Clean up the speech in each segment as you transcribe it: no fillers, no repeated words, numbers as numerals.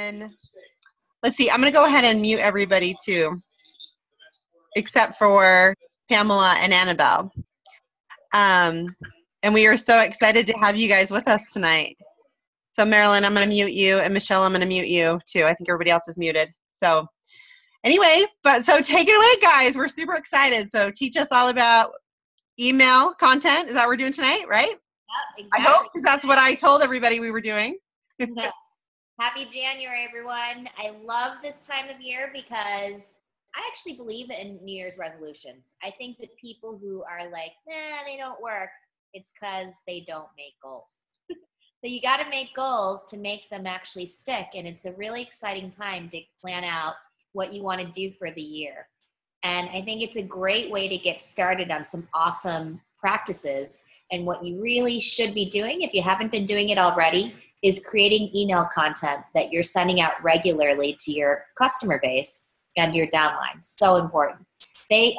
then let's see. I'm going to go ahead and mute everybody too, except for Pamela and Annabelle. And we are so excited to have you guys with us tonight. So Marilyn, I'm going to mute you, and Michelle, I'm going to mute you too. I think everybody else is muted. So anyway, so take it away, guys. We're super excited. So teach us all about email content. Is that what we're doing tonight, right? Yep, exactly. I hope, because that's what I told everybody we were doing. Yeah. Happy January, everyone. I love this time of year because I actually believe in New Year's resolutions. I think that people who are like, nah, they don't work, it's because they don't make goals. So you got to make goals to make them actually stick. And it's a really exciting time to plan out what you want to do for the year. And I think it's a great way to get started on some awesome practices. And what you really should be doing, if you haven't been doing it already, is creating email content that you're sending out regularly to your customer base and your downline. So important.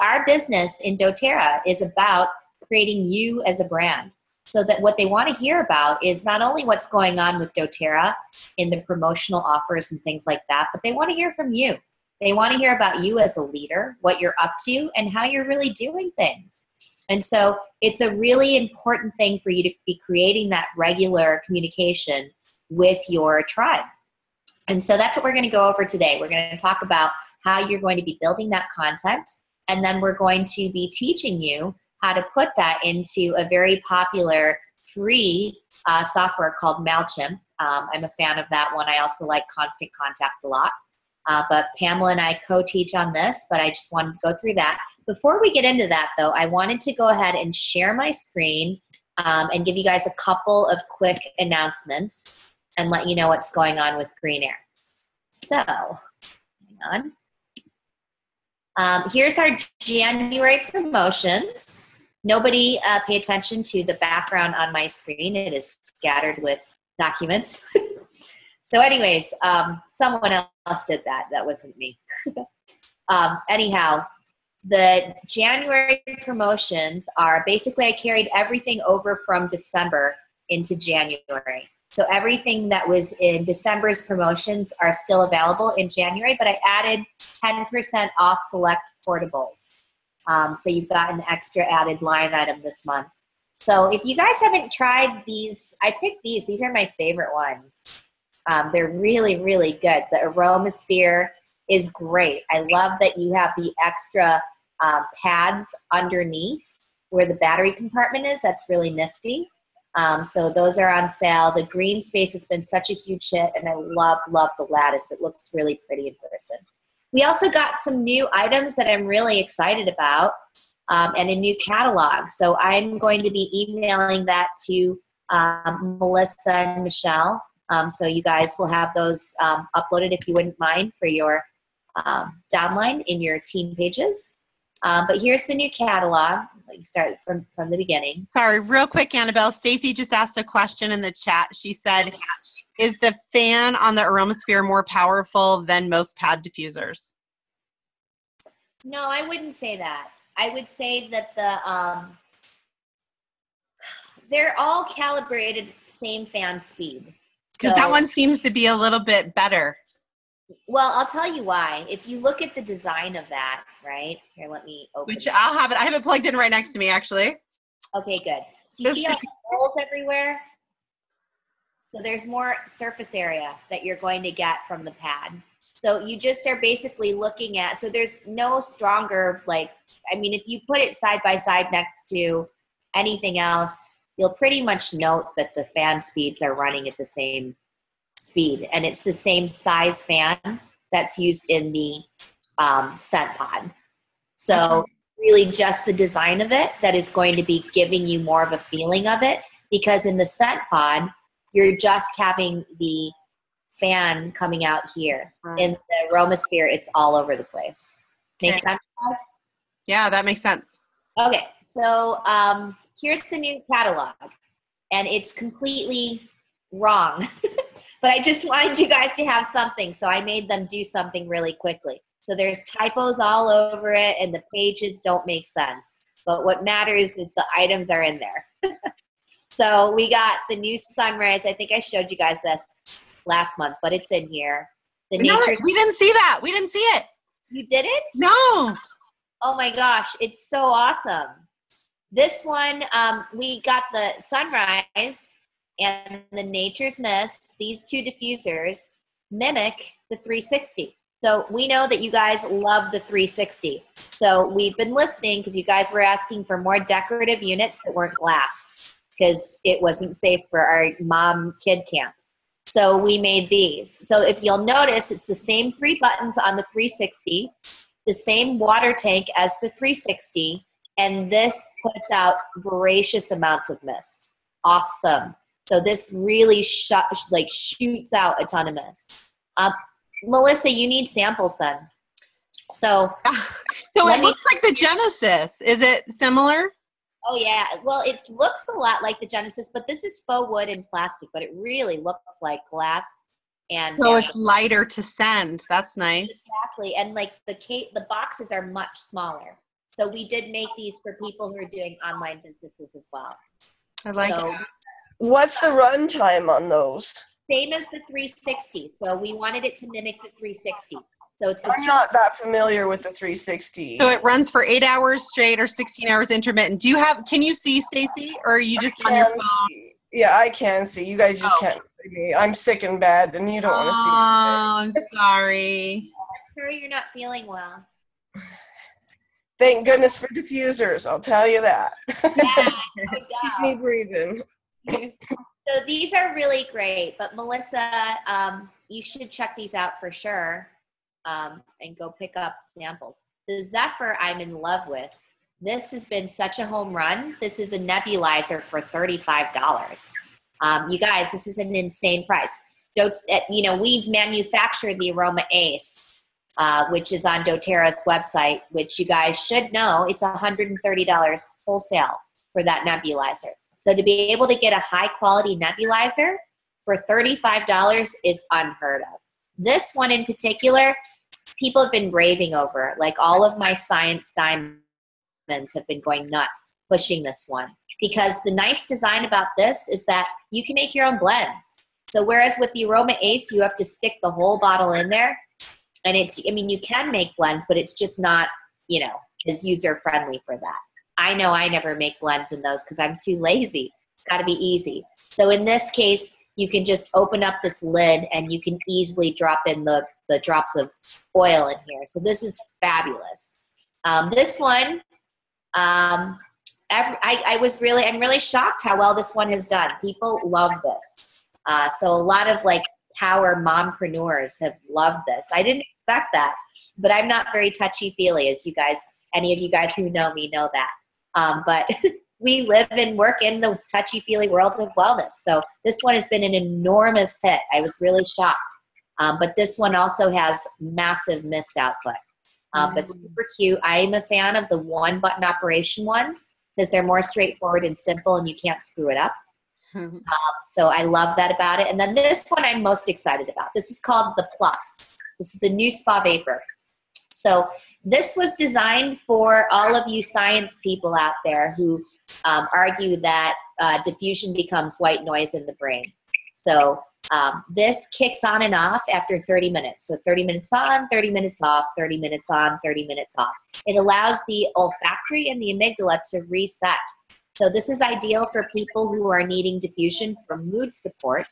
Our business in doTERRA is about creating you as a brand. So that what they want to hear about is not only what's going on with doTERRA in the promotional offers and things like that, but they want to hear from you. They want to hear about you as a leader, what you're up to, and how you're really doing things. And so it's a really important thing for you to be creating that regular communication with your tribe. And so that's what we're going to go over today. We're going to talk about how you're going to be building that content, and then we're going to be teaching you how to put that into a very popular free software called MailChimp. I'm a fan of that one. I also like Constant Contact a lot. But Pamela and I co-teach on this, but I just wanted to go through that. Before we get into that, though, I wanted to go ahead and share my screen and give you guys a couple of quick announcements and let you know what's going on with GreenAir. So, hang on. Here's our January promotions. Nobody pay attention to the background on my screen. It is scattered with documents. So anyways, someone else did that. That wasn't me. Anyhow, the January promotions are basically I carried everything over from December into January. So everything that was in December's promotions are still available in January, but I added 10% off select portables. So you've got an extra added line item this month. So if you guys haven't tried these, I picked these. These are my favorite ones. They're really, really good. The Aromasphere is great. I love that you have the extra pads underneath where the battery compartment is. That's really nifty. So those are on sale. The green space has been such a huge hit, and I love the lattice. It looks really pretty in person. We also got some new items that I'm really excited about and a new catalog. So I'm going to be emailing that to Melissa and Michelle. So you guys will have those uploaded if you wouldn't mind for your downline in your team pages. But here's the new catalog. Let me start from the beginning. Sorry, real quick, Annabelle. Stacy just asked a question in the chat. She said, is the fan on the Aromasphere more powerful than most pad diffusers? No, I wouldn't say that. I would say that they're all calibrated same fan speed. Because that one seems to be a little bit better. Well, I'll tell you why. If you look at the design of that, right? Here, let me open it. I'll have it. I have it plugged in right next to me, actually. Okay, good. So you see all the holes everywhere? So there's more surface area that you're going to get from the pad. So you just are basically looking at, so there's no stronger, if you put it side by side next to anything else, you'll pretty much note that the fan speeds are running at the same speed. And it's the same size fan that's used in the scent pod. So really just the design of it that is going to be giving you more of a feeling of it, because in the scent pod, you're just having the fan coming out here. In the Aromasphere, it's all over the place. Make sense, guys? Yeah, that makes sense. Okay, so here's the new catalog, and it's completely wrong. But I just wanted you guys to have something, so I made them do something really quickly. So there's typos all over it, and the pages don't make sense. But what matters is the items are in there. So we got the new sunrise. I think I showed you guys this last month, but it's in here. The No, nature's. we didn't see that. We didn't see it. You didn't? No. Oh my gosh, it's so awesome. This one, we got the sunrise and the nature's mist. These two diffusers mimic the 360. So we know that you guys love the 360. So we've been listening because you guys were asking for more decorative units that weren't glass because it wasn't safe for our mom kid camp. So we made these. So if you'll notice, it's the same 3 buttons on the 360, the same water tank as the 360, and this puts out voracious amounts of mist. Awesome. So this really shoots out a ton of mist. Melissa, you need samples then. So it looks like the Genesis. Is it similar? Oh yeah. Well, it looks a lot like the Genesis, but this is faux wood and plastic, but it really looks like glass. And so it's lighter to send. That's nice. Exactly. And like the boxes are much smaller. So we did make these for people who are doing online businesses as well. I like it. What's the run time on those? Same as the 360. So we wanted it to mimic the 360. So it's I'm not that familiar with the 360. So it runs for 8 hours straight or 16 hours intermittent. Can you see, Stacy, or are you just on your phone? See. Yeah, I can see. You guys just can't see me. I'm sick in bed, and you don't want to see me. Oh, I'm sorry. I'm sorry you're not feeling well. Thank goodness for diffusers, I'll tell you that. Yeah, Keep me breathing. So these are really great, but Melissa, you should check these out for sure and go pick up samples. The Zephyr I'm in love with. This has been such a home run. This is a nebulizer for $35. You guys, this is an insane price. We manufacture the Aroma Ace, which is on doTERRA's website, which you guys should know, it's $130 wholesale for that nebulizer. So to be able to get a high quality nebulizer for $35 is unheard of. This one in particular, people have been raving over. Like all of my science diamonds have been going nuts pushing this one. Because the nice design about this is that you can make your own blends. So whereas with the Aroma Ace, you have to stick the whole bottle in there. And you can make blends, but it's just not, as user friendly for that. I know I never make blends in those because I'm too lazy. It's got to be easy. So in this case, you can just open up this lid and you can easily drop in the drops of oil in here. So this is fabulous. This one, I'm really shocked how well this one has done. People love this. So a lot of power mompreneurs have loved this. I didn't expect that, but I'm not very touchy-feely, as any of you guys who know me know that. But we live and work in the touchy-feely world of wellness. So this one has been an enormous hit. I was really shocked. But this one also has massive mist output. But super cute. I'm a fan of the one button operation ones because they're more straightforward and simple and you can't screw it up. So I love that about it. And then this one I'm most excited about. This is called the Plus. This is the new Spa Vapor. So this was designed for all of you science people out there who argue that diffusion becomes white noise in the brain. So this kicks on and off after 30 minutes. So 30 minutes on, 30 minutes off, 30 minutes on, 30 minutes off. It allows the olfactory and the amygdala to reset. So this is ideal for people who are needing diffusion for mood support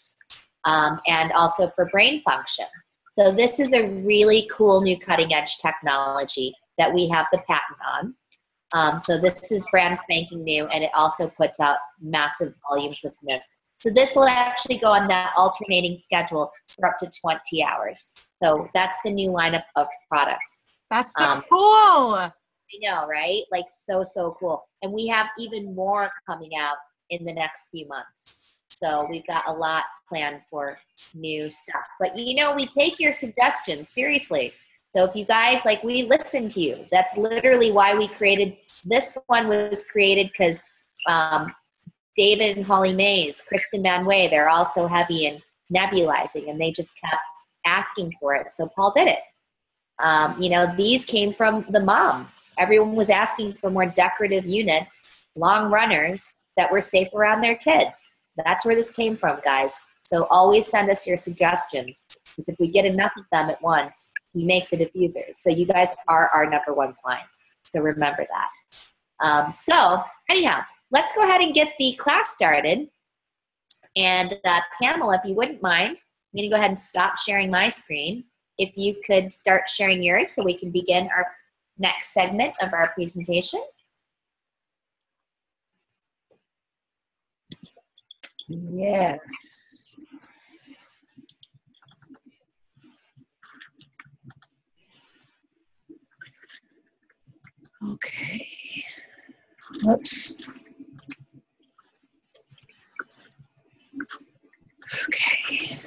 and also for brain function. So this is a really cool new cutting edge technology that we have the patent on. So this is brand spanking new and it also puts out massive volumes of mist. So this will actually go on that alternating schedule for up to 20 hours. So that's the new lineup of products. That's so cool. I know, right? So cool. And we have even more coming out in the next few months. So we've got a lot planned for new stuff. But we take your suggestions seriously. So if you guys, we listen to you. That's literally why we created, this one was created because David and Holly Mays, Kristen Van Way, they're also heavy in nebulizing and they just kept asking for it. So Paul did it. These came from the moms. Everyone was asking for more decorative units, long runners that were safe around their kids. That's where this came from, guys. So always send us your suggestions, because if we get enough of them at once, we make the diffusers. So you guys are our number one clients. So remember that. So anyhow, let's go ahead and get the class started. And Pamela, if you wouldn't mind, I'm going to go ahead and stop sharing my screen. If you could start sharing yours so we can begin our next segment of our presentation. Yes. Okay. Whoops. Okay.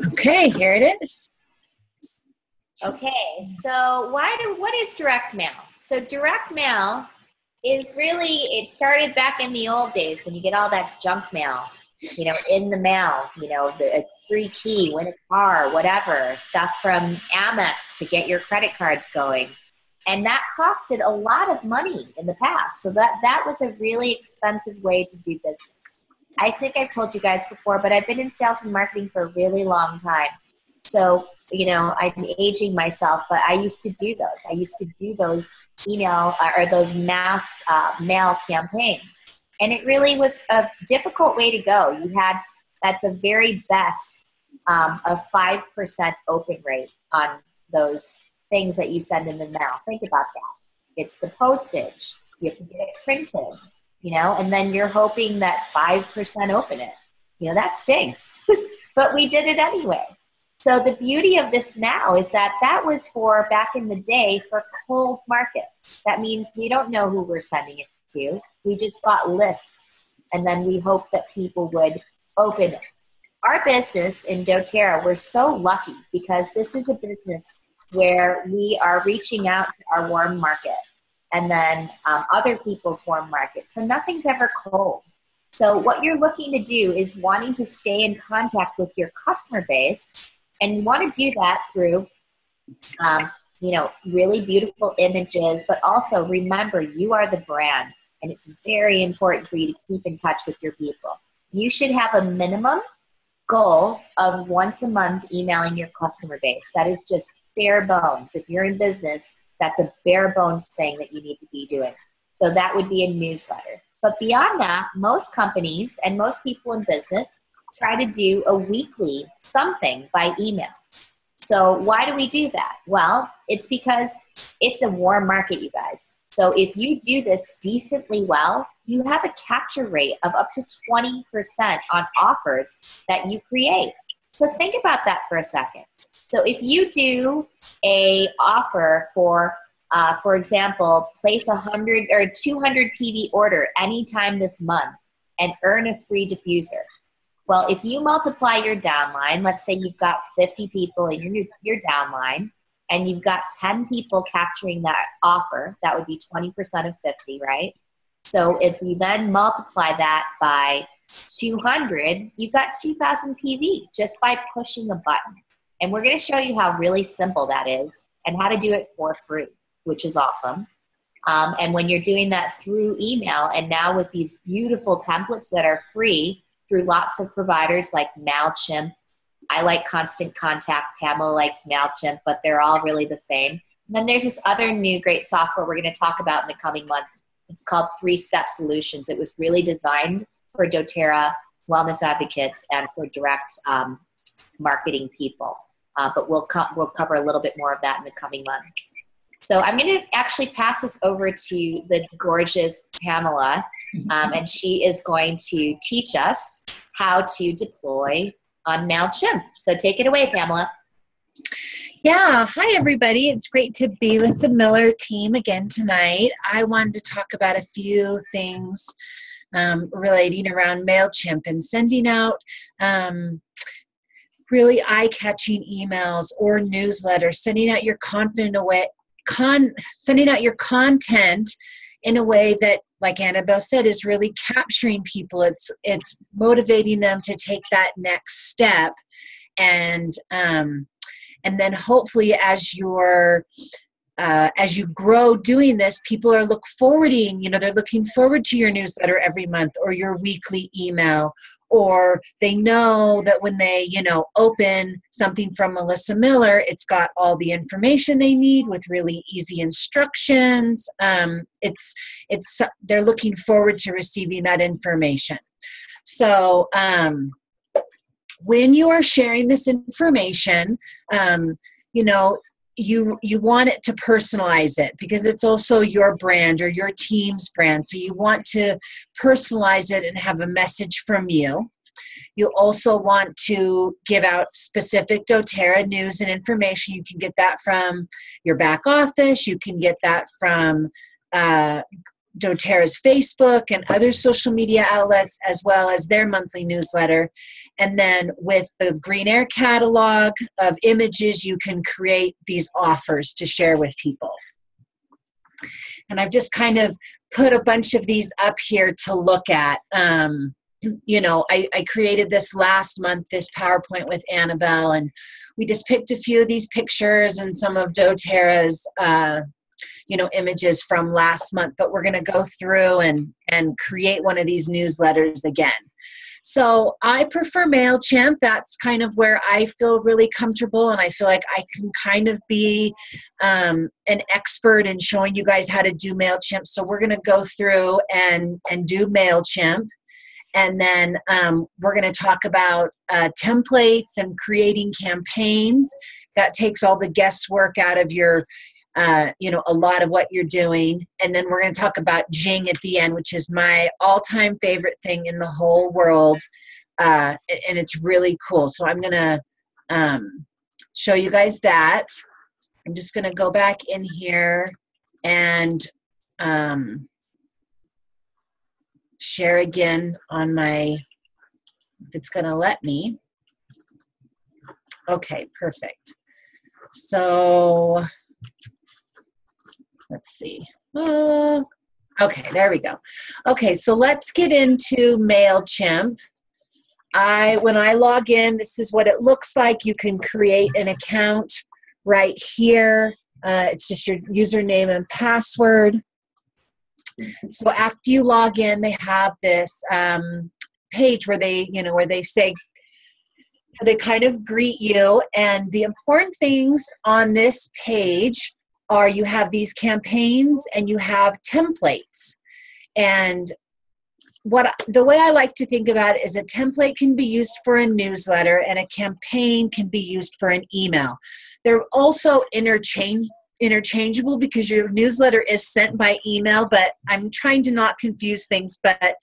Okay, here it is. Okay, so what is direct mail? So direct mail is really, it started back in the old days when you get all that junk mail, in the mail, a free key, win a car, whatever, stuff from Amex to get your credit cards going. And that costed a lot of money in the past. So that was a really expensive way to do business. I think I've told you guys before, but I've been in sales and marketing for a really long time. So, I'm aging myself, but I used to do those. I used to do those email or those mass mail campaigns. And it really was a difficult way to go. You had, at the very best, a 5% open rate on those things that you send in the mail. Think about that. It's the postage. You have to get it printed, and then you're hoping that 5% open it. That stinks. But we did it anyway. So the beauty of this now is that was for, back in the day, for cold market. That means we don't know who we're sending it to. We just got lists, and then we hope that people would open it. Our business in doTERRA, we're so lucky because this is a business where we are reaching out to our warm market and then other people's warm market. So nothing's ever cold. So what you're looking to do is wanting to stay in contact with your customer base, and you want to do that through, really beautiful images, but also remember you are the brand, and it's very important for you to keep in touch with your people. You should have a minimum goal of once a month emailing your customer base. That is just bare bones. If you're in business, that's a bare bones thing that you need to be doing. So that would be a newsletter. But beyond that, most companies and most people in business try to do a weekly something by email. So why do we do that? Well, it's because it's a warm market, you guys. So if you do this decently well, you have a capture rate of up to 20% on offers that you create. So think about that for a second. So if you do a offer for example, place 100 or 200 PV order anytime this month and earn a free diffuser. Well, if you multiply your downline, let's say you've got 50 people in your downline, and you've got 10 people capturing that offer, that would be 20% of 50, right? So if you then multiply that by 200, you've got 2,000 PV just by pushing a button. And we're going to show you how really simple that is and how to do it for free, which is awesome. And when you're doing that through email, and now with these beautiful templates that are free through lots of providers like MailChimp, I like Constant Contact, Pamela likes MailChimp, but they're all really the same. And then there's this other new great software we're going to talk about in the coming months. It's called 3-Step Solutions. It was really designed for doTERRA wellness advocates and for direct marketing people. But we'll cover a little bit more of that in the coming months. So I'm going to actually pass this over to the gorgeous Pamela, and she is going to teach us how to deploy on MailChimp. So take it away, Pamela. Yeah, hi everybody. It's great to be with the Miller team again tonight. I wanted to talk about a few things relating around MailChimp and sending out really eye-catching emails or newsletters, sending out your content in a way that, like Annabelle said, is really capturing people. It's motivating them to take that next step, and then hopefully as you grow doing this, people are they're looking forward to your newsletter every month or your weekly email or they know that when they, open something from Melissa Miller, it's got all the information they need with really easy instructions. They're looking forward to receiving that information. So when you are sharing this information, you want it to personalize it because it's also your brand or your team's brand. So you want to personalize it and have a message from you. You also want to give out specific doTERRA news and information. You can get that from your back office. You can get that from doTERRA's Facebook and other social media outlets, as well as their monthly newsletter. And then with the GreenAir catalog of images, you can create these offers to share with people. And I've just kind of put a bunch of these up here to look at. I created this last month, this PowerPoint with Annabelle, and we just picked a few of these pictures and some of doTERRA's images from last month, but we're going to go through and create one of these newsletters again. So I prefer MailChimp. That's kind of where I feel really comfortable, and I feel like I can kind of be an expert in showing you guys how to do MailChimp. So we're going to go through and do MailChimp. And then we're going to talk about templates and creating campaigns. That takes all the guesswork out of your a lot of what you're doing. And then we're going to talk about Jing at the end, which is my all-time favorite thing in the whole world. And it's really cool. So I'm going to show you guys that. I'm just going to go back in here and share again on my, if it's going to let me. Okay, perfect. So let's see. Okay, there we go. Okay, so let's get into MailChimp. When I log in, this is what it looks like. You can create an account right here. It's just your username and password. So after you log in, they have this page where they say, they kind of greet you. And the important things on this page are you have these campaigns and you have templates. And the way I like to think about it is a template can be used for a newsletter and a campaign can be used for an email. They're also interchangeable because your newsletter is sent by email, but I'm trying to not confuse things. But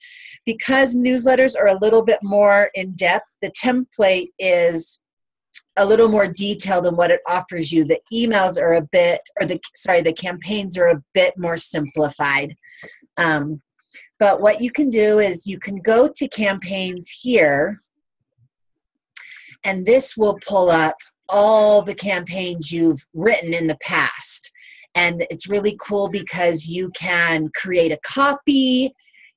because newsletters are a little bit more in depth, the template is a little more detailed in what it offers you. The emails are the campaigns are a bit more simplified. But what you can do is you can go to campaigns here, and this will pull up all the campaigns you've written in the past. And it's really cool because you can create a copy,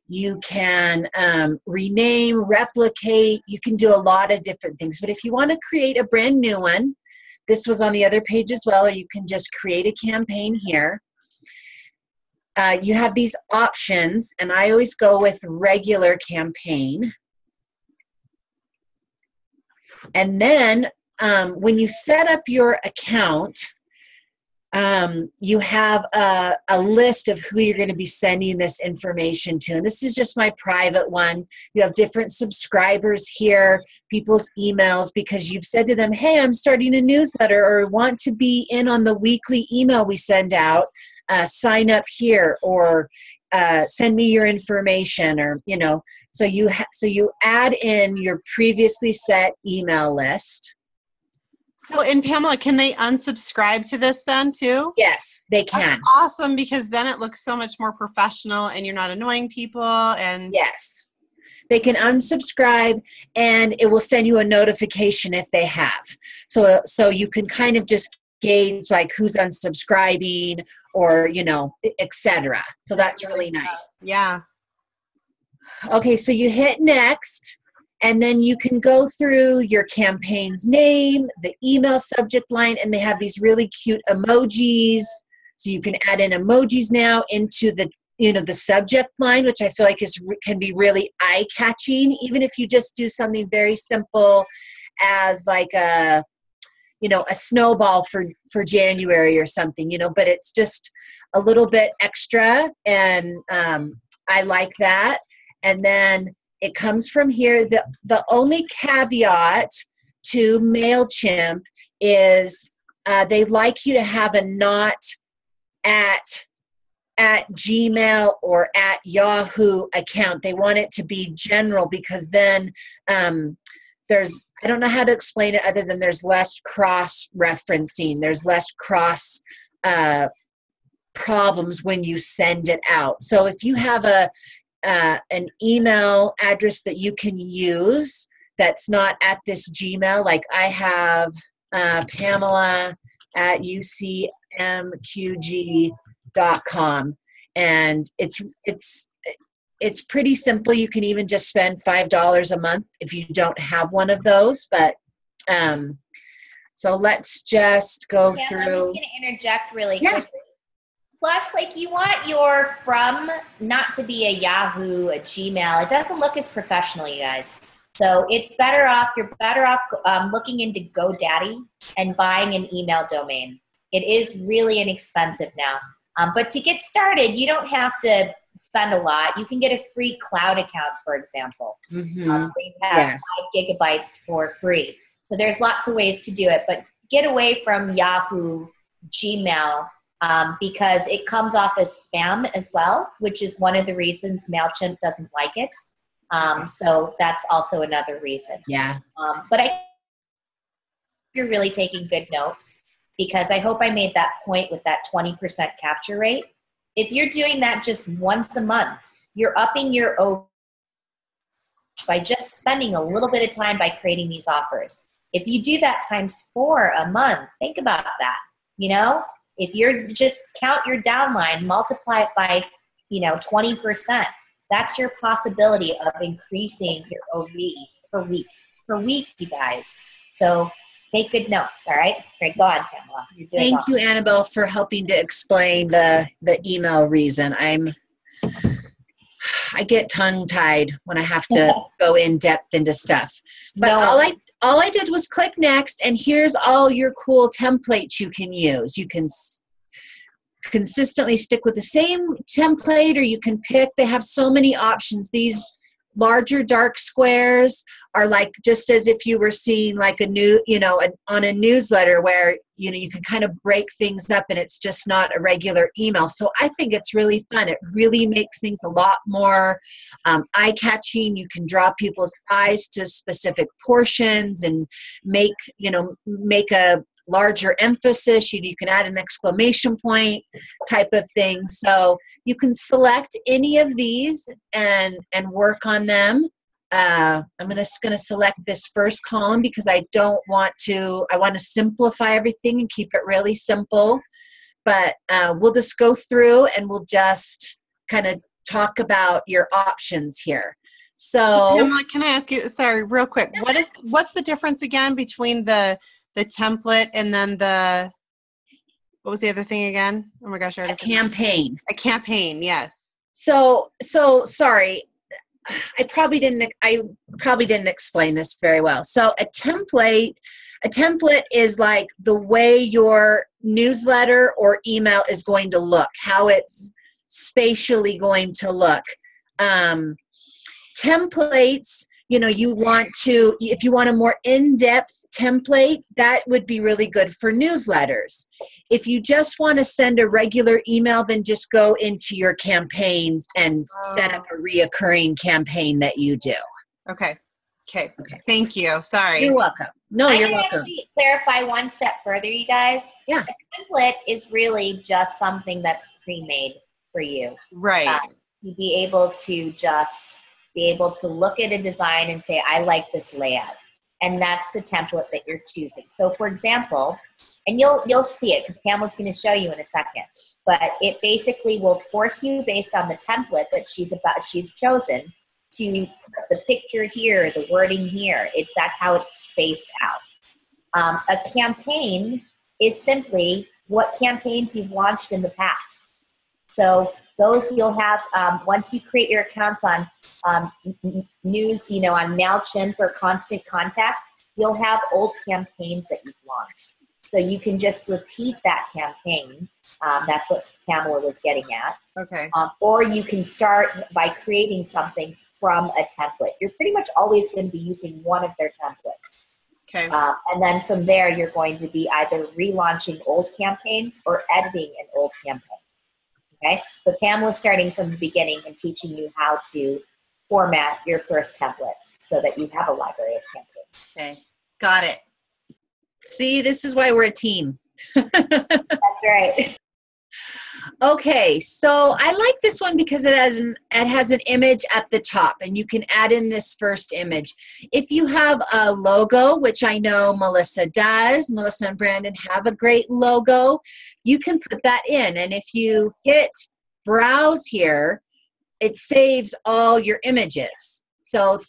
you can rename, replicate, you can do a lot of different things. But if you want to create a brand new one, this was on the other page as well, or you can just create a campaign here. You have these options, and I always go with regular campaign. And then when you set up your account, you have a list of who you're going to be sending this information to. And this is just my private one. You have different subscribers here, people's emails, because you've said to them, hey, I'm starting a newsletter or want to be in on the weekly email we send out. Sign up here, or send me your information, or, so you add in your previously set email list. So, and Pamela, can they unsubscribe to this then too? Yes, they can. That's awesome, because then it looks so much more professional and you're not annoying people. And yes, they can unsubscribe, and it will send you a notification if they have. So you can kind of just gauge like who's unsubscribing, or, etc. So that's really nice. Yeah. Okay, so you hit next. And then you can go through your campaign's name, the email subject line, and they have these really cute emojis. So you can add in emojis now into the the subject line, which I feel like can be really eye-catching, even if you just do something very simple as like a snowball for January or something, but it's just a little bit extra, and I like that. And then it comes from here. The only caveat to MailChimp is they like you to have a not at Gmail or at Yahoo account. They want it to be general, because then I don't know how to explain it other than there's less cross-referencing. There's less cross problems when you send it out. So if you have an email address that you can use that's not at this Gmail, like I have Pamela at ucmqg.com, and it's pretty simple. You can even just spend $5 a month if you don't have one of those. But so let's just go through. I'm just going to interject really quickly. Plus, like, you want your from not to be a Yahoo, a Gmail. It doesn't look as professional, you guys. So you're better off looking into GoDaddy and buying an email domain. It is really inexpensive now. But to get started, you don't have to spend a lot. You can get a free cloud account, for example. Mm-hmm. Where you have 5 gigabytes for free. So there's lots of ways to do it. But get away from Yahoo, Gmail, because it comes off as spam as well, which is one of the reasons MailChimp doesn't like it. So that's also another reason. Yeah. But you're really taking good notes, because I hope I made that point with that 20% capture rate. If you're doing that just once a month, you're upping your overage by just spending a little bit of time by creating these offers. If you do that times 4 a month, think about that. If you're just count your downline, multiply it by, 20%, that's your possibility of increasing your OV per week, you guys. So take good notes, all right? Great, go on, Pamela. You're doing Thank awesome. you, Annabelle, for helping to explain the email reason. I get tongue-tied when I have to go in depth into stuff. But all I did was click next, and here's all your cool templates you can use. You can consistently stick with the same template, or you can pick. They have so many options. These larger dark squares are like just as if you were seeing like on a newsletter where you can kind of break things up, and it's just not a regular email. So I think it's really fun. It really makes things a lot more eye-catching. You can draw people's eyes to specific portions and make a larger emphasis. You can add an exclamation point type of thing. So you can select any of these and work on them. I'm just going to select this first column because I want to simplify everything and keep it really simple. But we'll just go through and we'll just kind of talk about your options here. So Pamela, can I ask you, sorry, real quick, what's the difference again between the template and then what was the other thing again? Oh my gosh, I already forgot. A campaign, yes. So sorry. I probably didn't explain this very well. So a template is like the way your newsletter or email is going to look, how it's spatially going to look. Templates, if you want a more in-depth template, that would be really good for newsletters. If you just want to send a regular email, then just go into your campaigns and set up a reoccurring campaign that you do. Okay. Thank you. Sorry. You're welcome. No, you're welcome. I can actually clarify one step further, you guys. Yeah. A template is really just something that's pre-made for you. Right. You'd be able to look at a design and say, I like this layout. And that's the template that you're choosing. So for example, and you'll see it because Pamela's going to show you in a second, but it basically will force you based on the template that she's chosen to put the picture here, the wording here. That's how it's spaced out. A campaign is simply what campaigns you've launched in the past. So Those you'll have, once you create your accounts on news, on MailChimp or Constant Contact, you'll have old campaigns that you've launched. So you can just repeat that campaign. That's what Pamela was getting at. Okay. Or you can start by creating something from a template. You're pretty much always going to be using one of their templates. Okay. And then from there, you're going to be either relaunching old campaigns or editing an old campaign. Okay? But Pamela's starting from the beginning and teaching you how to format your first templates so that you have a library of campaigns. Okay. Got it. See, this is why we're a team. That's right. Okay, so I like this one because it has an image at the top, and you can add in this first image. If you have a logo, which I know Melissa does, Melissa and Brandon have a great logo, you can put that in. And if you hit browse here, it saves all your images. So,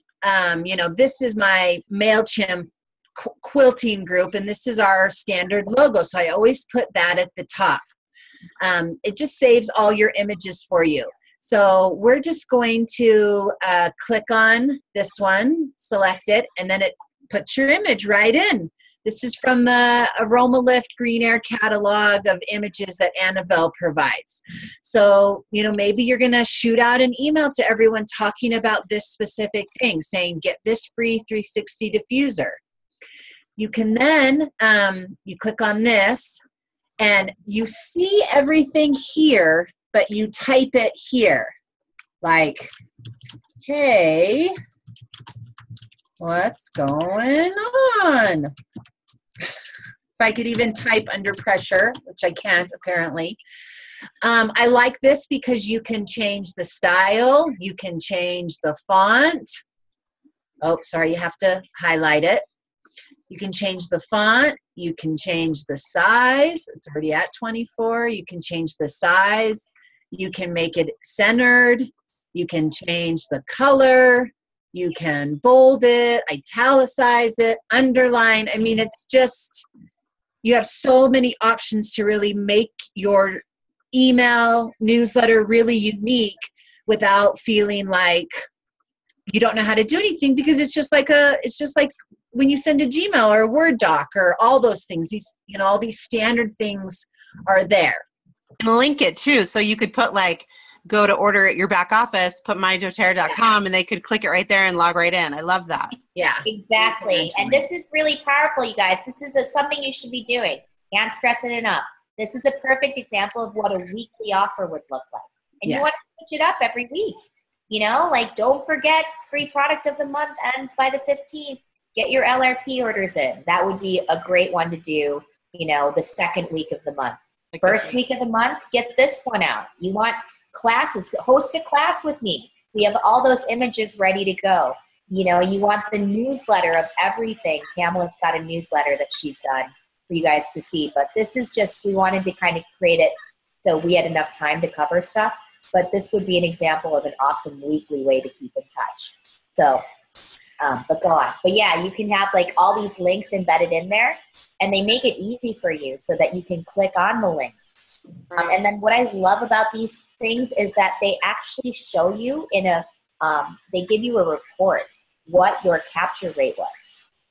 this is my MailChimp quilting group, and this is our standard logo. So I always put that at the top. It just saves all your images for you. So we're just going to click on this one, select it, and then it puts your image right in. This is from the AromaLift GreenAir catalog of images that Annabelle provides. So, maybe you're going to shoot out an email to everyone talking about this specific thing, saying, get this free 360 diffuser. You can then, you click on this, and you see everything here, but you type it here. Like, hey, what's going on? If I could even type under pressure, which I can't apparently. I like this because you can change the style. You can change the font. Oh, sorry, you have to highlight it. You can change the font. You can change the size. It's already at 24. You can change the size. You can make it centered. You can change the color. You can bold it, italicize it, underline. I mean, it's just, you have so many options to really make your email newsletter really unique without feeling like you don't know how to do anything, because it's just like when you send a Gmail or a Word doc or all those things, all these standard things are there. And link it too. So you could put go to order at your back office, put mydoterra.com, and they could click it right there and log right in. I love that. Yeah. Exactly. And this is really powerful, you guys. This is something you should be doing. Can't stress it enough. This is a perfect example of what a weekly offer would look like. And you want to switch it up every week. Don't forget, free product of the month ends by the 15th. Get your LRP orders in. That would be a great one to do, the second week of the month. Okay. First week of the month, get this one out. You want classes, host a class with me. We have all those images ready to go. You want the newsletter of everything. Pamela's got a newsletter that she's done for you guys to see. But this is just, we wanted to kind of create it so we had enough time to cover stuff. But this would be an example of an awesome weekly way to keep in touch. So, but go on. But yeah, you can have all these links embedded in there, and they make it easy for you so that you can click on the links. And then what I love about these things is that they actually show you they give you a report what your capture rate was.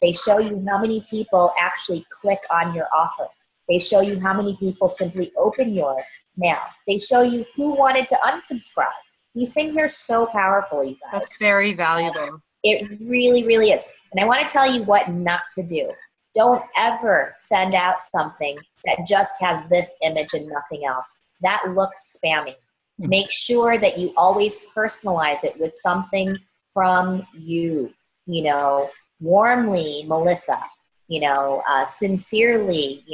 They show you how many people actually click on your offer. They show you how many people simply open your mail. They show you who wanted to unsubscribe. These things are so powerful, you guys. That's very valuable. It really, really is. And I want to tell you what not to do. Don't ever send out something that just has this image and nothing else. That looks spammy. Make sure that you always personalize it with something from you. Warmly, Melissa. Sincerely,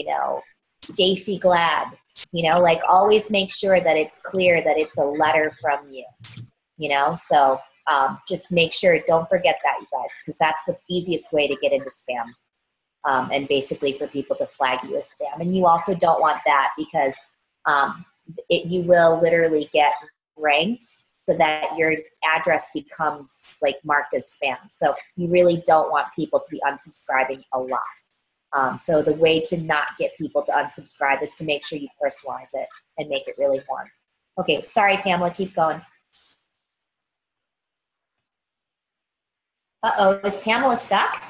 Stacy Glad. Always make sure that it's clear that it's a letter from you. So just make sure, don't forget that, you guys, because that's the easiest way to get into spam. And basically for people to flag you as spam. And you also don't want that because you will literally get ranked so that your address becomes marked as spam. So you really don't want people to be unsubscribing a lot. So the way to not get people to unsubscribe is to make sure you personalize it and make it really warm. Okay, sorry, Pamela, keep going. Uh-oh, is Pamela stuck?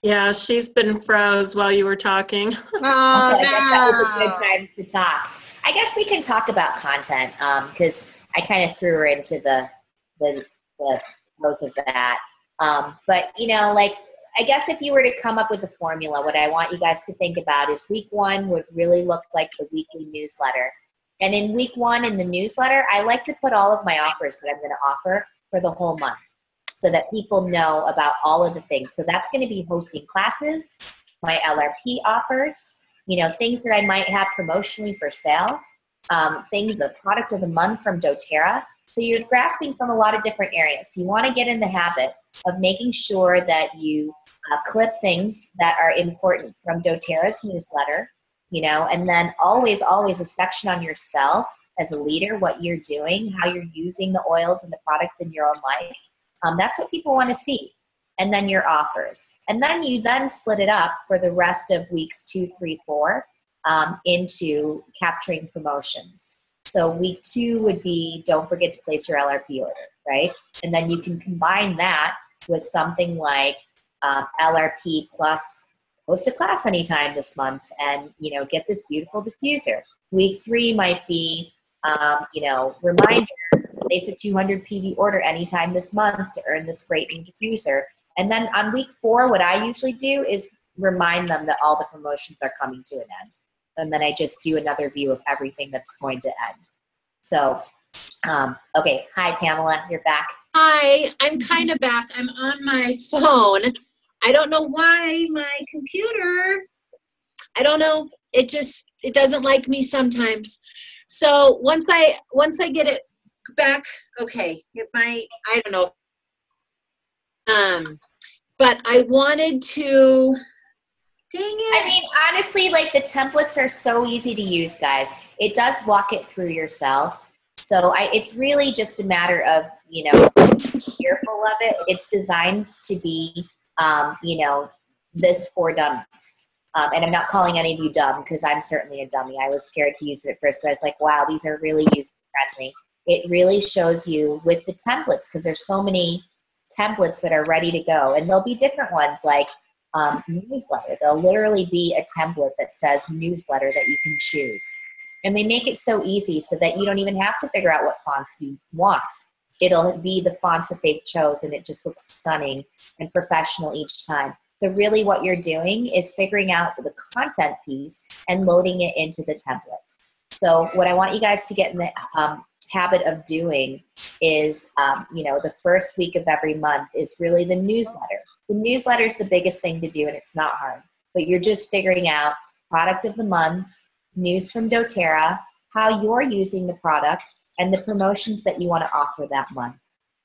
Yeah, she's been froze while you were talking. Oh, I guess that was a good no. time to talk. I guess we can talk about content because I kind of threw her into the throes of that. But, you know, like, I guess if you were to come up with a formula, what I want you guys to think about is week 1 would really look like the weekly newsletter. And in week 1 in the newsletter, I like to put all of my offers that I'm going to offer for the whole month, so that people know about all of the things. So that's going to be hosting classes, my LRP offers, you know, things that I might have promotionally for sale, the product of the month from doTERRA. So you're grasping from a lot of different areas. So you want to get in the habit of making sure that you clip things that are important from doTERRA's newsletter, you know, and then always a section on yourself as a leader, what you're doing, how you're using the oils and the products in your own life. That's what people want to see. And then your offers. And then you then split it up for the rest of weeks 2, 3, 4 into capturing promotions. So week 2 would be, don't forget to place your LRP order, right? And then you can combine that with something like LRP plus host a class anytime this month and, you know, get this beautiful diffuser. Week 3 might be, you know, reminder, place a 200 PV order anytime this month to earn this great new diffuser. And then on week 4, what I usually do is remind them that all the promotions are coming to an end. And then I just do another view of everything that's going to end. So, okay. Hi, Pamela. You're back. Hi, I'm kind of back. I'm on my phone. I don't know why my computer, I don't know. It doesn't like me sometimes. So once I get it back, okay, it might, I don't know. But I wanted to, dang it. I mean, honestly, like, the templates are so easy to use, guys. It does walk it through yourself. So it's really just a matter of, you know, being fearful of it. It's designed to be, you know, this for dummies. And I'm not calling any of you dumb because I'm certainly a dummy. I was scared to use it at first, but I was like, wow, these are really user-friendly. It really shows you with the templates, because there's so many templates that are ready to go. And there'll be different ones like newsletter. There'll literally be a template that says newsletter that you can choose. And they make it so easy so that you don't even have to figure out what fonts you want. It'll be the fonts that they've chosen. It just looks stunning and professional each time. So really what you're doing is figuring out the content piece and loading it into the templates. So what I want you guys to get in the habit of doing is, you know, the first week of every month is really the newsletter. The newsletter is the biggest thing to do, and it's not hard. But you're just figuring out product of the month, news from doTERRA, how you're using the product, and the promotions that you want to offer that month.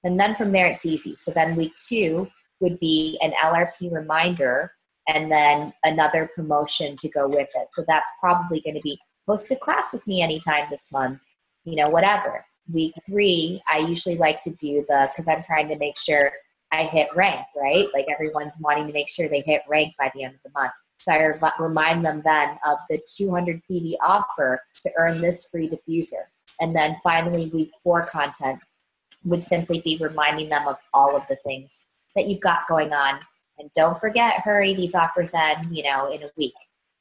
And then from there, it's easy. So then week 2 would be an LRP reminder and then another promotion to go with it. So that's probably going to be host a class with me anytime this month, you know, whatever. Week 3, I usually like to do because I'm trying to make sure I hit rank, right? Like, everyone's wanting to make sure they hit rank by the end of the month. So I remind them then of the 200 PD offer to earn this free diffuser. And then finally, week 4 content would simply be reminding them of all of the things that you've got going on. And don't forget, hurry, these offers end, you know, in a week.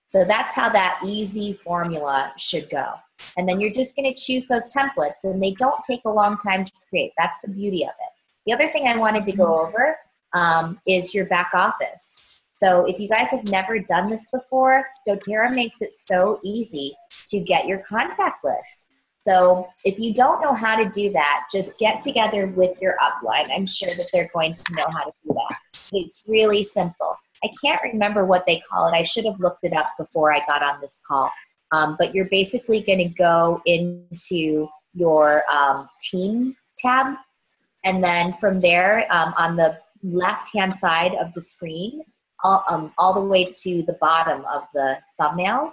So that's how that easy formula should go. And then you're just going to choose those templates, and they don't take a long time to create. That's the beauty of it. The other thing I wanted to go over is your back office. So if you guys have never done this before, doTERRA makes it so easy to get your contact list. So if you don't know how to do that, just get together with your upline. I'm sure that they're going to know how to do that. It's really simple. I can't remember what they call it. I should have looked it up before I got on this call. But you're basically going to go into your team tab. And then from there, on the left-hand side of the screen, all the way to the bottom of the thumbnails,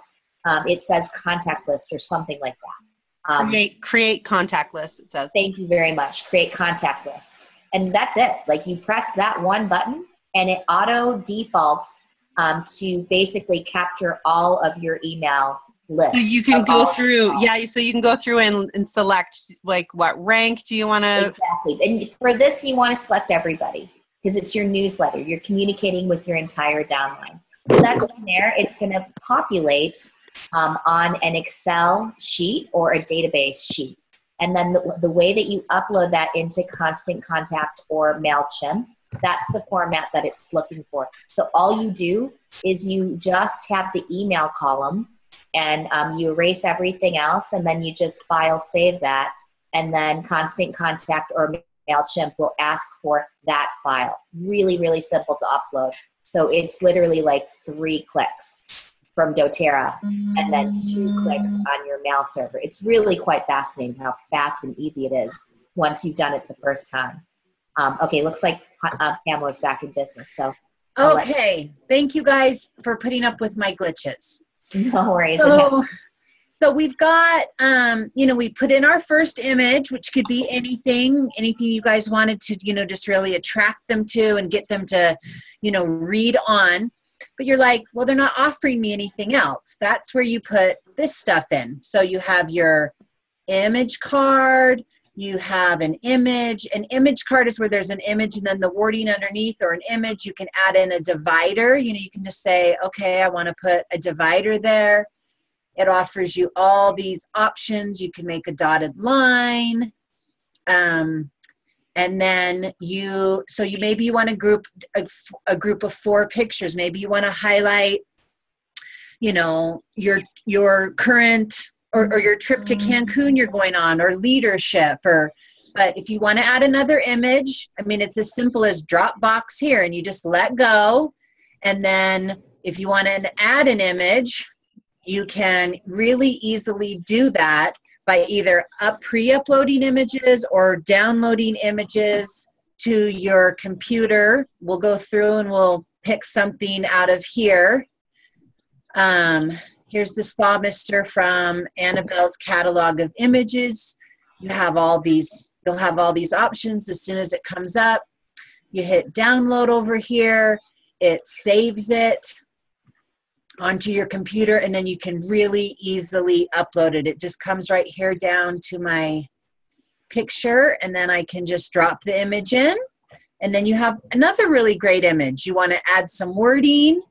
it says contact list or something like that. Create contact list, it says. Thank you very much. Create contact list. And that's it. Like, you press that one button and it auto defaults to basically capture all of your email list. So you can of go all- through, yeah, so you can go through and select, like, what rank do you want to? Exactly. And for this, you want to select everybody because it's your newsletter. You're communicating with your entire downline. So that GreenAir, it's going to populate on an Excel sheet or a database sheet. And then the way that you upload that into Constant Contact or MailChimp, that's the format that it's looking for. So all you do is you just have the email column and you erase everything else, and then you just file save that, and then Constant Contact or MailChimp will ask for that file. Really, really simple to upload. So it's literally like 3 clicks from doTERRA and then 2 clicks on your mail server. It's really quite fascinating how fast and easy it is once you've done it the first time. Okay, looks like Pamela's back in business. So okay, thank you guys for putting up with my glitches. No worries. So we've got, we put in our first image, which could be anything you guys wanted to, just really attract them to and get them to, read on. But you're like, well, they're not offering me anything else. That's where you put this stuff in. So you have your image card, you have an image. An image card is where there's an image and then the wording underneath, or an image. You can add in a divider. You can just say, okay, I want to put a divider there. It offers you all these options. You can make a dotted line. And then maybe you want to group a group of 4 pictures. Maybe you want to highlight, your current or your trip to Cancun you're going on, or leadership, but if you want to add another image, it's as simple as Dropbox here, and you just let go. And then if you want to add an image, you can really easily do that by either pre-uploading images or downloading images to your computer. We'll go through and we'll pick something out of here. Here's the Spa Mister from Annabelle's catalog of images. You'll have all these options as soon as it comes up. You hit download over here. It saves it onto your computer, and then you can really easily upload it. It just comes right here down to my picture, and then I can just drop the image in, and then you have another really great image. You want to add some wording.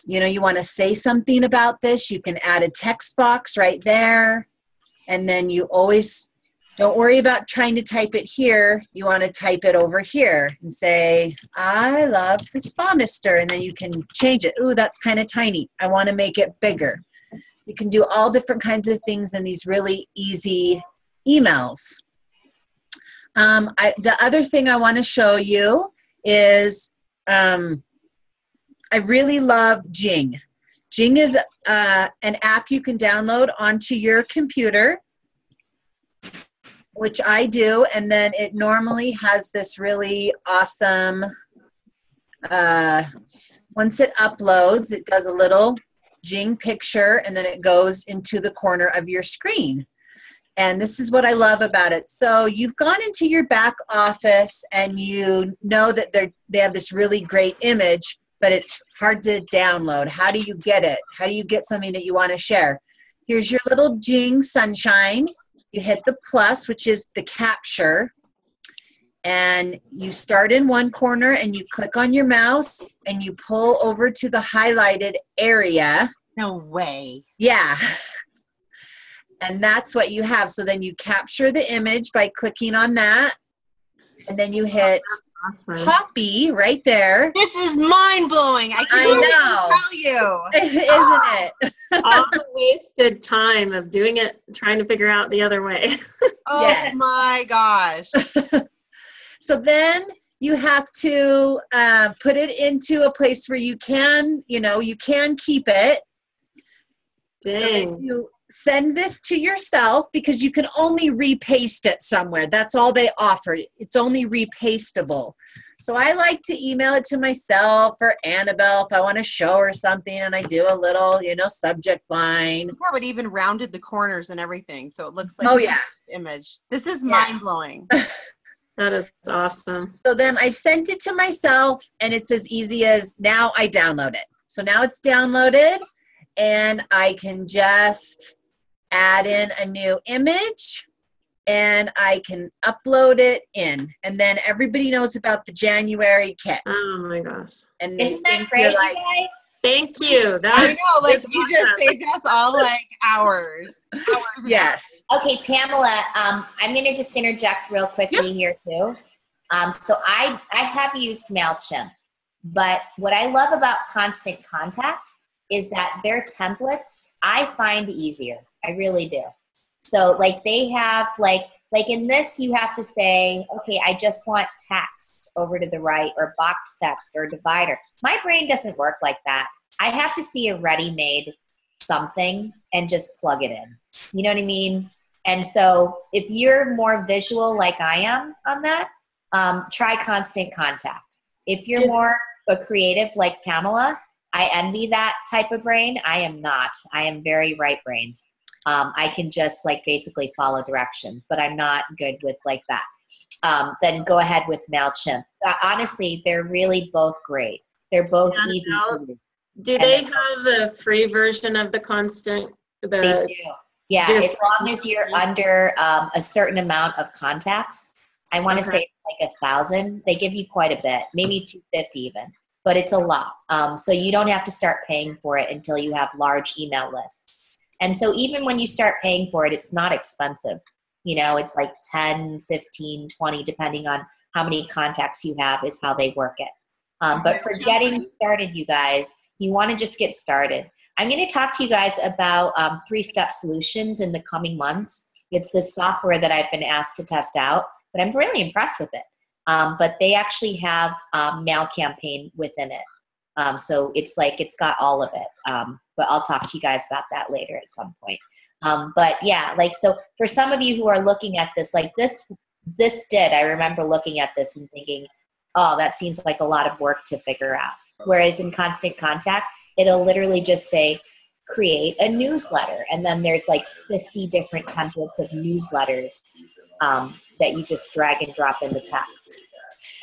You want to say something about this. You can add a text box right there, and then you always don't worry about trying to type it here. You want to type it over here and say, I love the Spa Mister. And then you can change it. Ooh, that's kind of tiny. I want to make it bigger. You can do all different kinds of things in these really easy emails. The other thing I want to show you is I really love Jing. Jing is an app you can download onto your computer, which I do, and then it normally has this really awesome, once it uploads, it does a little Jing picture, and then it goes into the corner of your screen. And this is what I love about it. So you've gone into your back office, and you know that they have this really great image, but it's hard to download. How do you get it? How do you get something that you want to share? Here's your little Jing sunshine. You hit the plus, which is the capture, and you start in one corner and you click on your mouse and you pull over to the highlighted area. No way. Yeah. And that's what you have. So then you capture the image by clicking on that, and then you hit copy right there. This is mind-blowing. I can't even tell you. Isn't it? All the wasted time of doing it, trying to figure out the other way. Oh Yes. my gosh. So then you have to put it into a place where you can keep it. Dang. So you send this to yourself, because you can only repaste it somewhere. That's all they offer. It's only repastable. So I like to email it to myself or Annabelle if I want to show her something, and I do a little, subject line. That's how it even rounded the corners and everything. So it looks like an image. This is mind-blowing. That is awesome. So then I've sent it to myself, and it's as easy as now I download it. So now it's downloaded, and I can just add in a new image, and I can upload it in. And then everybody knows about the January kit. Oh my gosh. And they Isn't that think great, you're you like, guys? Thank you. I know, like is you just awesome. saved us all like hours. yes. Okay, Pamela, I'm going to just interject real quickly here too. So I have used MailChimp, but what I love about Constant Contact is that their templates I find easier. I really do. So like they have like in this you have to say, okay, I just want text over to the right or box text or divider. My brain doesn't work like that. I have to see a ready-made something and just plug it in. You know what I mean? And so if you're more visual like I am on that, try Constant Contact. If you're more a creative like Pamela, I envy that type of brain. I am not. I am very right-brained. I can just like basically follow directions, but I'm not good with like that. Then go ahead with MailChimp. Honestly, they're really both great. They're both easy to use. Do they have a free version of the Constant? They do. Yeah, as long as you're under a certain amount of contacts. I want to say it's like 1,000. They give you quite a bit, maybe 250 even, but it's a lot. So you don't have to start paying for it until you have large email lists. And so even when you start paying for it, it's not expensive. You know, it's like 10, 15, 20, depending on how many contacts you have is how they work it. But for getting started, you guys, you want to just get started. I'm going to talk to you guys about 3-step solutions in the coming months. It's this software that I've been asked to test out, but I'm really impressed with it. But they actually have mail campaign within it. So it's like, it's got all of it. But I'll talk to you guys about that later at some point. But yeah, like, so for some of you who are looking at this, like I remember looking at this and thinking, oh, that seems like a lot of work to figure out. Whereas in Constant Contact, it'll literally just say, create a newsletter. And then there's like 50 different templates of newsletters that you just drag and drop in the text.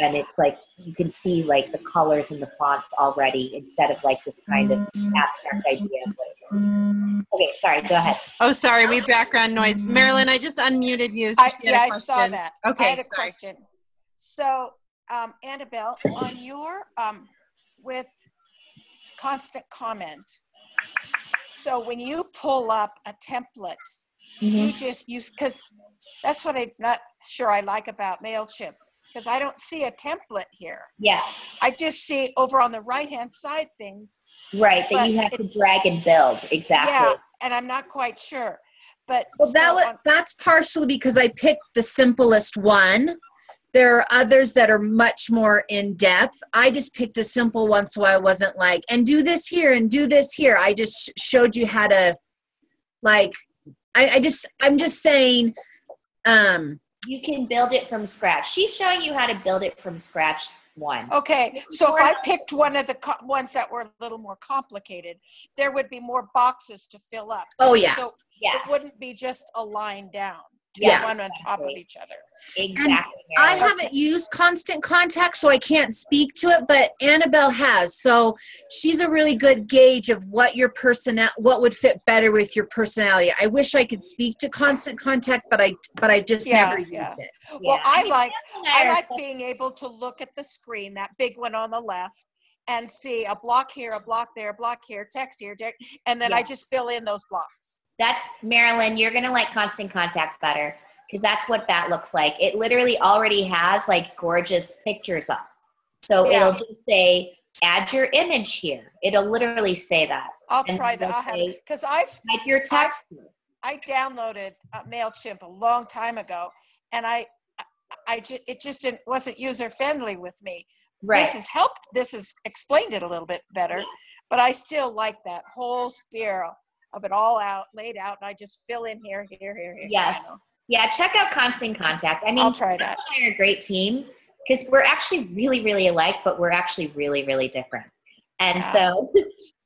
And it's like, you can see like the colors and the fonts already instead of like this kind of abstract idea of what it is. Okay, sorry, go ahead. Oh, sorry, we background noise. Marilyn, I just unmuted you. So I saw that. Okay, I had a question. So, Annabelle, on your, with Constant Comment, so when you pull up a template, you just use, because that's what I'm not sure I like about MailChimp, because I don't see a template here. Yeah. I just see over on the right-hand side things. Right, that you have to drag and build. Exactly. Yeah, and I'm not quite sure. But well, that's partially because I picked the simplest one. There are others that are much more in depth. I just picked a simple one so I wasn't like, and do this here and do this here. I just showed you how to, like, I'm just saying. You can build it from scratch. She's showing you how to build it from scratch one. Okay, so if I picked one of the ones that were a little more complicated, there would be more boxes to fill up. Oh, yeah. So it wouldn't be just a line down. One on top of each other. Exactly. I haven't used Constant Contact, so I can't speak to it, but Annabelle has. So she's a really good gauge of what your what would fit better with your personality. I wish I could speak to Constant Contact, but I've just never used it. Well, I like being able to look at the screen, that big one on the left, and see a block here, a block there, a block here, text here, and then I just fill in those blocks. That's, Marilyn, you're going to like Constant Contact better because that's what that looks like. It literally already has like gorgeous pictures up. So it'll just say, add your image here. It'll literally say that. I'll try that. I'll have it because type your text. I downloaded MailChimp a long time ago, and it just wasn't user friendly with me. Right. This has helped. This has explained it a little bit better, but I still like that whole spiral of it all laid out, and I just fill in here. Yes. Yeah, check out Constant Contact. I mean, I'll try that. We're a great team because we're actually really, really alike, but we're actually really, really different. And so,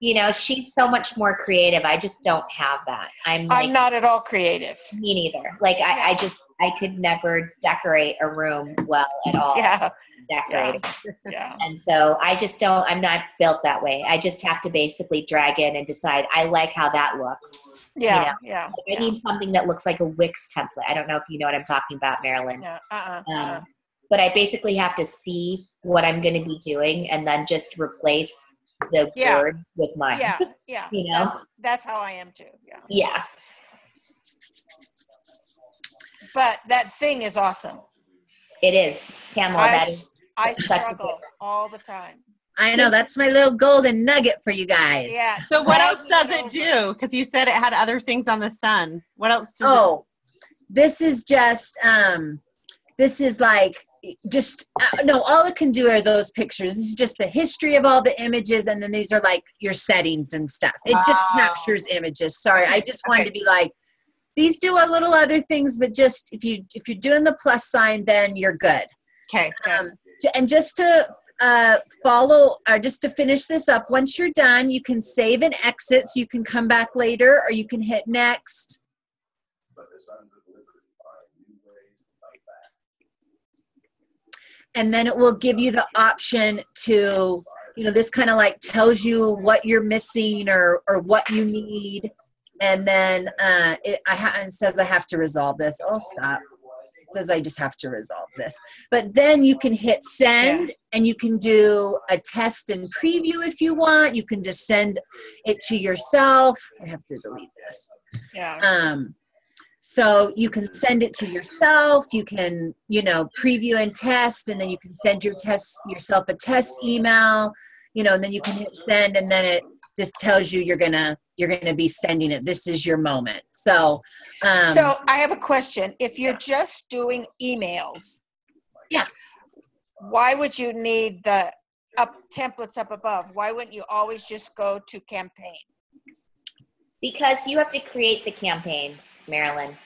you know, she's so much more creative. I just don't have that. I'm not at all creative. Me neither. Like I I could never decorate a room well at all. Yeah. Decorating. Yeah. And so I just don't, I'm not built that way. I just have to basically drag in and decide, I like how that looks. Yeah. You know? Yeah. Like I need something that looks like a Wix template. I don't know if you know what I'm talking about, Marilyn. Yeah. But I basically have to see what I'm going to be doing and then just replace the words with mine. Yeah. Yeah. You know? That's how I am too. Yeah. Yeah. But that sing is awesome. It is, Pamela. I such a struggle all the time. I know, that's my little golden nugget for you guys. Yeah. So what else does it do? Because you said it had other things on the sun. What else does it? This is just, this is like, no, all it can do are those pictures. This is just the history of all the images, and then these are like your settings and stuff. It just captures images. Sorry, I just wanted to be like, these do a little other things, but just if you're doing the plus sign, then you're good. Okay. And just to follow, or just to finish this up, once you're done, you can save and exit, so you can come back later, or you can hit next. And then it will give you the option to, this kind of like tells you what you're missing or what you need. And then it says I have to resolve this. Oh, stop. It says I just have to resolve this. But then you can hit send, and you can do a test and preview if you want. You can just send it to yourself. I have to delete this. Yeah. So you can send it to yourself. You can, preview and test, and then you can send yourself a test email, and then you can hit send, and then it just tells you you're gonna be sending it. This is your moment. So I have a question. If you're just doing emails, why would you need the templates up above? Why wouldn't you always just go to campaign? Because you have to create the campaigns, Marilyn.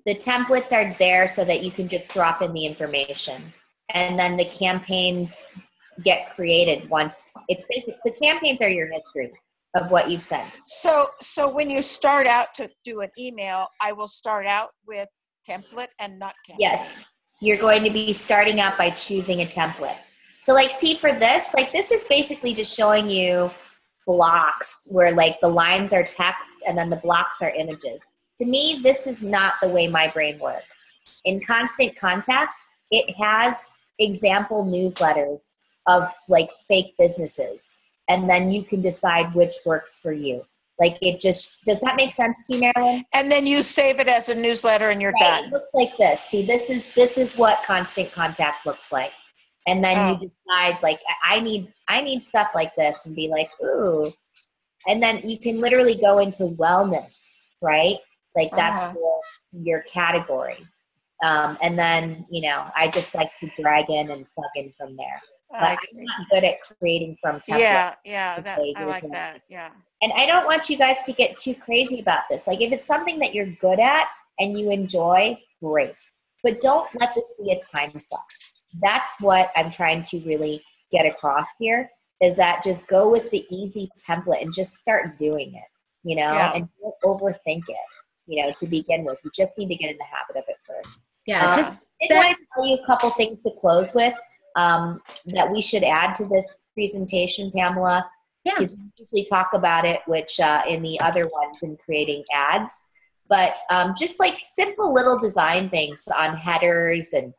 The templates are there so that you can just drop in the information. And then the campaigns get created once it's the campaigns are your history of what you've sent. So when you start out to do an email, I will start out with template and not campaign. Yes. You're going to be starting out by choosing a template. So see for this, this is basically just showing you blocks where the lines are text and then the blocks are images. To me, this is not the way my brain works. In Constant Contact, it has example newsletters of fake businesses, and then you can decide which works for you. Does that make sense to you, Marilyn? And then you save it as a newsletter and you're done. It looks like this. See, this is what Constant Contact looks like. And then you decide, I need stuff like this, and be like, ooh. And then you can literally go into wellness, right? That's your category. And then, I just like to drag in and plug in from there. But I'm not good at creating from templates. Yeah, I like that. Yeah. And I don't want you guys to get too crazy about this. If it's something that you're good at and you enjoy, great. But don't let this be a time suck. That's what I'm trying to really get across here, is that just go with the easy template and just start doing it, and don't overthink it, to begin with. You just need to get in the habit of it first. Yeah, I want to tell you a couple things to close with that we should add to this presentation, Pamela. Yeah. Because we usually talk about it, which in the other ones in creating ads. But just simple little design things on headers and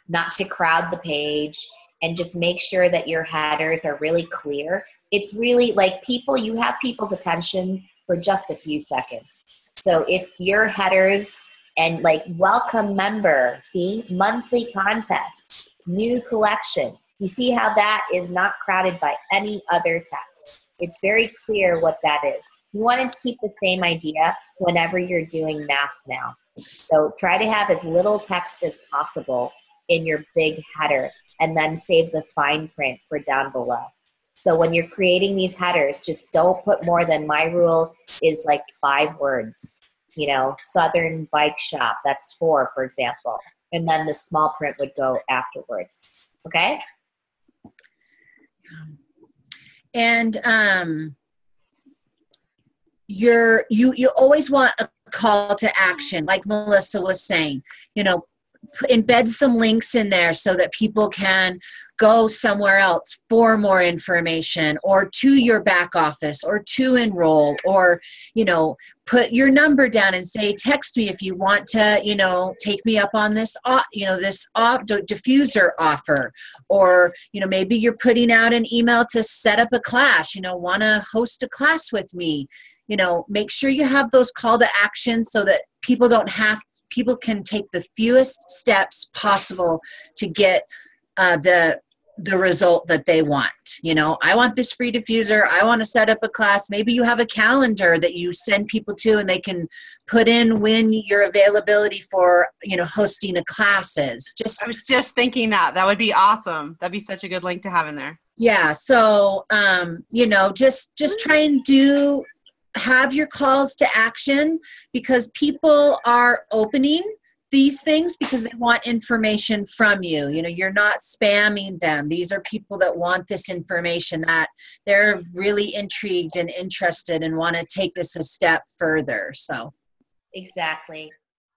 not to crowd the page, and just make sure that your headers are really clear. It's really you have people's attention for just a few seconds. So if your headers and welcome member, see, monthly contest, new collection, you see how that is not crowded by any other text. It's very clear what that is. You want to keep the same idea whenever you're doing mass now. So try to have as little text as possible in your big header, and then save the fine print for down below. So when you're creating these headers, just don't put more than, my rule is 5 words. Southern Bike Shop, that's 4, for example. And then the small print would go afterwards. Okay? And you always want a call to action, like Melissa was saying, embed some links in there so that people can go somewhere else for more information, or to your back office, or to enroll, or, put your number down and say, text me if you want to, take me up on this, diffuser offer, or, maybe you're putting out an email to set up a class, want to host a class with me. Make sure you have those call to action so that people can take the fewest steps possible to get the result that they want. I want this free diffuser. I want to set up a class. Maybe you have a calendar that you send people to, and they can put in when your availability for, hosting a class is. I was just thinking that would be awesome. That'd be such a good link to have in there. Yeah. So, just try and have your calls to action, because people are opening these things because they want information from you. You're not spamming them. These are people that want this information, that they're really intrigued and interested and want to take this a step further. So exactly.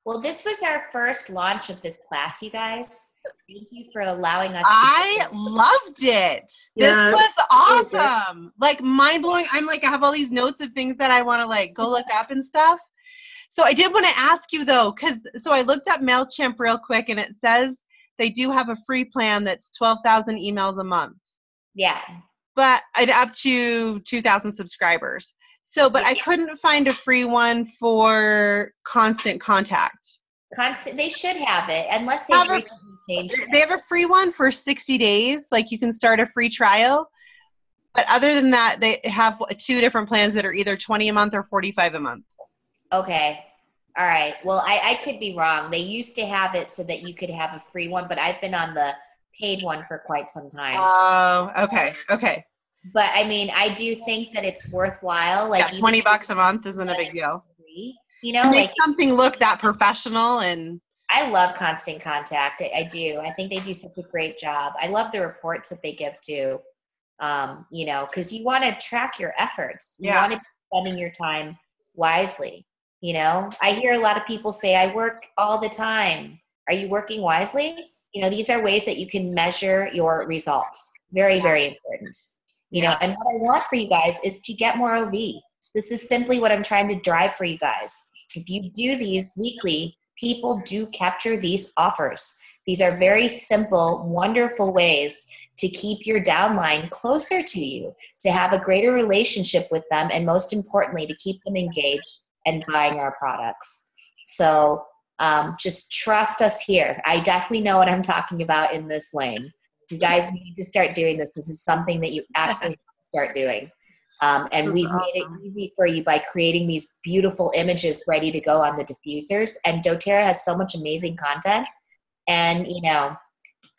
Well, this was our first launch of this class, you guys. Thank you for allowing us I loved it. Yeah. This was awesome. Like, mind blowing. I have all these notes of things that I want to go look up and stuff. So I did want to ask you though, so I looked up MailChimp real quick, and it says they do have a free plan that's 12,000 emails a month. Yeah. But up to 2,000 subscribers. So, but I couldn't find a free one for Constant Contact. They should have it, unless they've recently changed it. They have a free one for 60 days. Like, you can start a free trial. But other than that, they have 2 different plans that are either 20 a month or 45 a month. Okay. All right. Well, I could be wrong. They used to have it so that you could have a free one, but I've been on the paid one for quite some time. Oh, okay. Okay. But I mean, I do think that it's worthwhile. Yeah, $20 a month isn't a big deal. To make something look that professional. And I love Constant Contact. I do. I think they do such a great job. I love the reports that they give too. Because you want to track your efforts. You want to be spending your time wisely. I hear a lot of people say, I work all the time. Are you working wisely? These are ways that you can measure your results. Very, very important. And what I want for you guys is to get more OV. This is simply what I'm trying to drive for you guys. If you do these weekly, people do capture these offers. These are very simple, wonderful ways to keep your downline closer to you, to have a greater relationship with them, and most importantly, to keep them engaged and buying our products. So just trust us here. I definitely know what I'm talking about in this lane. You guys need to start doing this. This is something that you absolutely start doing. And we've made it easy for you by creating these beautiful images ready to go on the diffusers. And doTERRA has so much amazing content. And,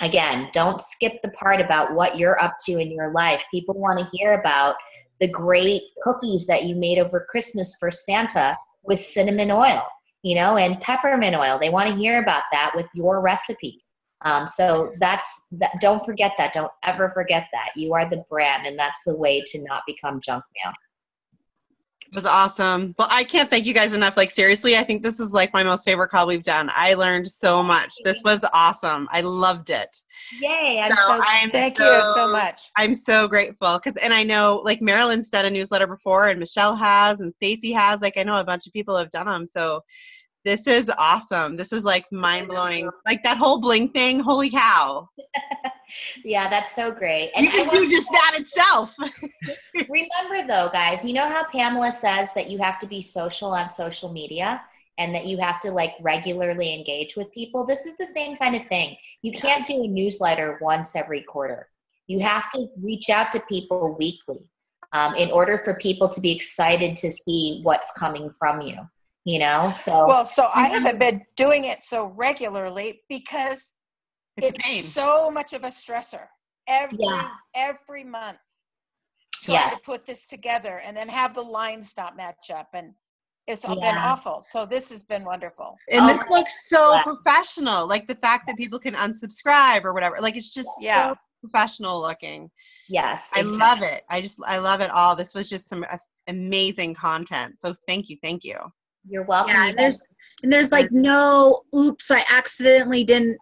again, don't skip the part about what you're up to in your life. People want to hear about the great cookies that you made over Christmas for Santa with cinnamon oil, and peppermint oil. They want to hear about that with your recipe. So don't forget that. Don't ever forget that. You are the brand, and that's the way to not become junk mail. It was awesome. Well, I can't thank you guys enough. Seriously, I think this is my most favorite call we've done. I learned so much. This was awesome. I loved it. Yay. Thank you so much. I'm so grateful. And I know Marilyn's done a newsletter before, and Michelle has, and Stacy has. I know a bunch of people have done them. So this is awesome. This is mind blowing. That whole bling thing. Holy cow. Yeah, that's so great. And you can do just that itself. Remember though, guys, you know how Pamela says that you have to be social on social media and that you have to regularly engage with people? This is the same kind of thing. You can't do a newsletter once every quarter. You have to reach out to people weekly in order for people to be excited to see what's coming from you. So I haven't been doing it so regularly because it's so much of a stressor every month trying to put this together and then have the lines not match up, and it's been awful. So this has been wonderful. And this looks so professional, the fact that people can unsubscribe or whatever. It's just so professional looking. Yes, I love it. I love it all. This was just some amazing content. So thank you. You're welcome. Yeah, You and guys. there's like no, oops, I accidentally didn't,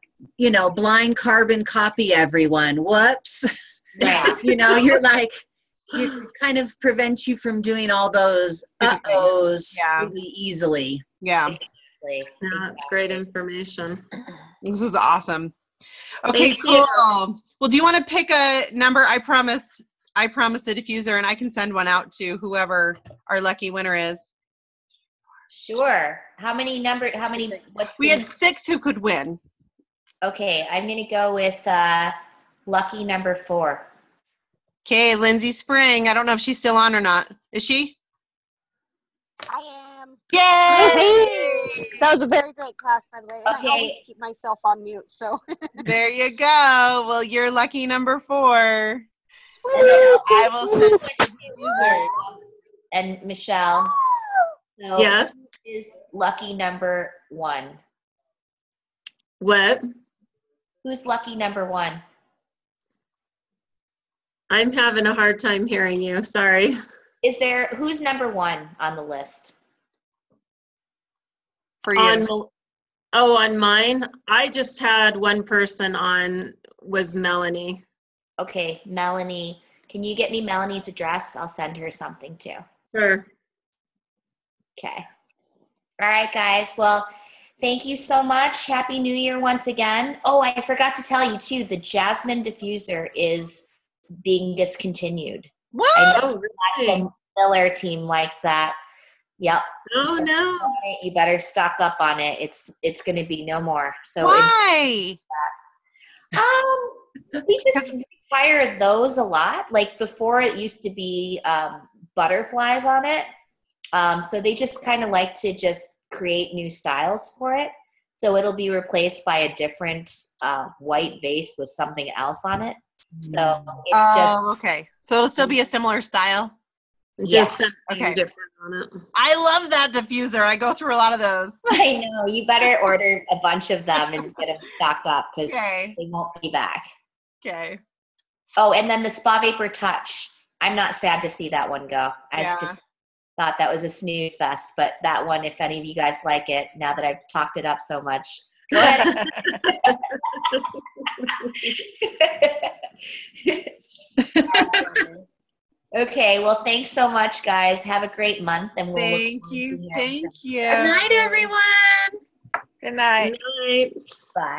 blind carbon copy everyone. Whoops. Right. You're like, you kind of prevents you from doing all those uh-ohs Yeah. really easily. Yeah. Exactly. Yeah, it's great information. This is awesome. Okay, Thank you. cool. Well, do you want to pick a number? I promised a diffuser, and I can send one out to whoever our lucky winner is. Sure. We had 6 who could win. Okay, I'm going to go with lucky number 4. Okay, Lindsay Spring. I don't know if she's still on or not. Is she? I am. Yay! That was a very great class, by the way. And Okay. I always keep myself on mute, so. There you go. Well, you're lucky number 4. And then I will send you the diffuser. and Michelle. So Yes. who is lucky number 1? What? Who's lucky number 1? I'm having a hard time hearing you. Sorry. Who's number 1 on the list? For you. On mine, I just had one person on, was Melanie. Okay, Melanie. Can you get me Melanie's address? I'll send her something too. Sure. Okay. All right, guys. Well, thank you so much. Happy New Year once again. Oh, I forgot to tell you too, the Jasmine diffuser is being discontinued. What? I know really? the Miller team likes that. Yep. Oh, So no. you better stock up on it. It's going to be no more. So Why? we just retire those a lot. Like before, it used to be butterflies on it. So they just kind of like to just create new styles for it. So it'll be replaced by a different white vase with something else on it. So it's just okay. So it'll still be a similar style. Just something Okay. different on it. I love that diffuser. I go through a lot of those. I know. You better order a bunch of them and get them stocked up because Okay. they won't be back. Okay. Oh, and then the Spa Vapor Touch. I'm not sad to see that one go. Yeah. I just thought that was a snooze fest. But that one, if any of you guys like it, now that I've talked it up so much, go ahead. Okay, well, thanks so much, guys. Have a great month, and we'll Thank you. Thank you. Good night, everyone. Good night. Good night. Bye.